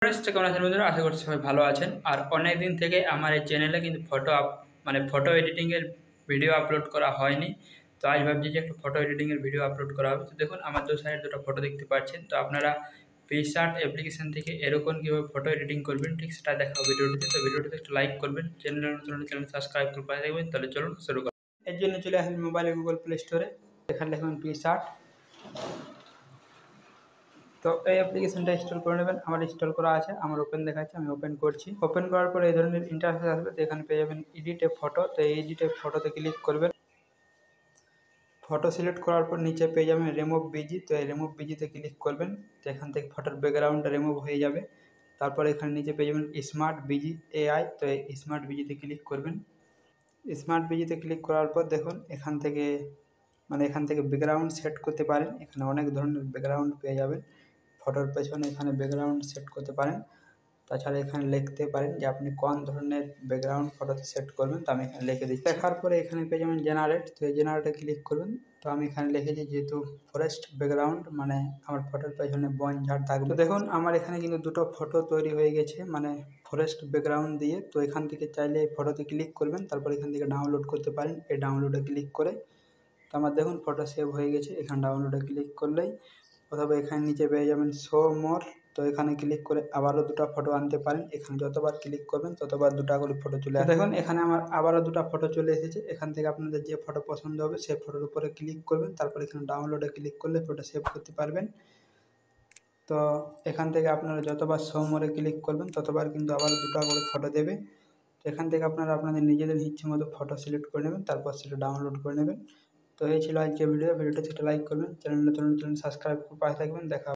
Friends কেমন আছেন বন্ধুরা? আশা করছি সবাই ভালো আছেন। আর অনেক দিন থেকে আমার এই চ্যানেলে কিন্তু ফটো এডিটিং এর ভিডিও আপলোড করা হয়নি। তো আজ ভাবছি যে একটা ফটো এডিটিং এর ভিডিও আপলোড করা হবে। তো দেখুন আমার সাইডে দুটো ফটো দেখতে পাচ্ছেন। তো আপনারা পিক্সার্ট অ্যাপ্লিকেশন থেকে এরকম কিভাবে ফটো এডিটিং করবেন ঠিক সেটা দেখাবো ভিডিওটিতে। তো ভিডিওটিতে একটু লাইক করবেন, চ্যানেল সাবস্ক্রাইব করে পাশে থাকবেন। তাহলে চলুন শুরু করি। এর জন্য চলে আসেন মোবাইলে গুগল প্লে স্টোরে, এখানে লিখুন পিক্সার্ট। তো এই অ্যাপ্লিকেশনটা ইনস্টল করে নেবেন। আমার ইনস্টল করা আছে, আমার ওপেন দেখাচ্ছে, আমি ওপেন করছি। ওপেন করার পরে এই ধরনের ইন্টারফেস আসবে। তো এখানে পেয়ে যাবেন এডিট এ ফটো। তো এই এডিট এ ফটোতে ক্লিক করবেন। ফটো সিলেক্ট করার পর নিচে পেয়ে যাবেন রিমুভ বিজি। তো এই রিমুভ বিজিতে ক্লিক করবেন। তো এখান থেকে ফটোর ব্যাকগ্রাউন্ডটা রিমুভ হয়ে যাবে। তারপর এখানে নিচে পেয়ে যাবেন স্মার্ট বিজি এআই। তো এই স্মার্ট বিজিতে ক্লিক করবেন। স্মার্ট বিজিতে ক্লিক করার পর দেখুন এখান থেকে ব্যাকগ্রাউন্ড সেট করতে পারেন। এখানে অনেক ধরনের ব্যাকগ্রাউন্ড পেয়ে যাবেন। ফটোর পেছনে এখানে ব্যাকগ্রাউন্ড সেট করতে পারেন। তাছাড়া এখানে লিখতে পারেন যে আপনি কোন ধরনের ব্যাকগ্রাউন্ড ফটোতে সেট করবেন। তো আমি এখানে লিখে দিচ্ছি। লেখার পরে এখানে পেয়ে যাবেন জেনারেট। তো এই জেনারেটে ক্লিক করবেন। তো আমি এখানে লিখেছি যেহেতু ফরেস্ট ব্যাকগ্রাউন্ড, মানে আমার ফটোর পেছনে বন ঝাড় থাকবে। তো দেখুন আমার এখানে কিন্তু দুটো ফটো তৈরি হয়ে গেছে, মানে ফরেস্ট ব্যাকগ্রাউন্ড দিয়ে। তো এখান থেকে চাইলে এই ফটোতে ক্লিক করবেন, তারপর এখান থেকে ডাউনলোড করতে পারেন। এই ডাউনলোডে ক্লিক করে তো আমার দেখুন ফটো সেভ হয়ে গেছে। এখানে ডাউনলোডে ক্লিক করলেই অথবা এখানে নিচে পেয়ে যাবেন শো মোর। তো এখানে ক্লিক করে আবারও দুটো ফটো আনতে পারেন। এখানে যতবার ক্লিক করবেন ততবার দুটা করে ফটো চলে আসবে। দেখুন এখানে আমার আবারও দুটো ফটো চলে এসেছে। এখান থেকে আপনাদের যে ফটো পছন্দ হবে সেই ফটোর উপরে ক্লিক করবেন, তারপর এখানে ডাউনলোডে ক্লিক করলে ফটো সেভ করতে পারবেন। তো এখান থেকে আপনারা যতবার শো মোরে ক্লিক করবেন ততবার কিন্তু আবার দুটো করে ফটো দেবে। তো এখান থেকে আপনারা আপনাদের নিজেদের ইচ্ছে মতো ফটো সিলেক্ট করে নেবেন, তারপর সেটা ডাউনলোড করে নেবেন। তো এই ছিল আজকের ভিডিওটা সেটা লাইক করবেন, চ্যানেল সাবস্ক্রাইব করে পাশে থাকবেন। দেখা